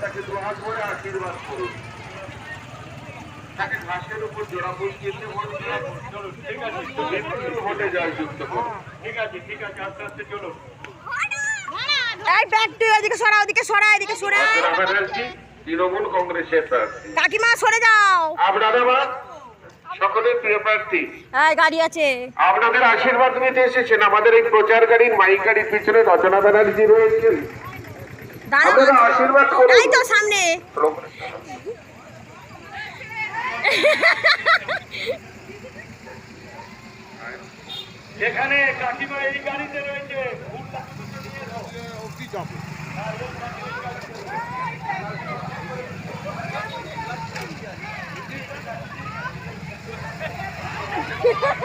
তাকে দুহাত ভরে আশীর্বাদ করুন। তাকে ঘাসের উপর জোড়া ফুল কিনতে ভোটে জয়যুক্ত করুন। ঠিক আছে, ঠিক আছে, আস্তে আস্তে চলুন। তৃণমূল কংগ্রেসের প্রার্থী কাকিমা সরে যাও। আপনারা সকলের প্রিয় প্রার্থী গাড়ি আছে, আপনাদের আশীর্বাদ নিতে এসেছেন। আমাদের এই প্রচার গাড়ির মাইক গাড়ির পিছনে রচনা ব্যানার্জি রয়েছেন। আপনারা আশীর্বাদ করুন। এই তো সামনে। এখানে কাকিমা এই গাড়িতে রয়েছে। Ha ha ha!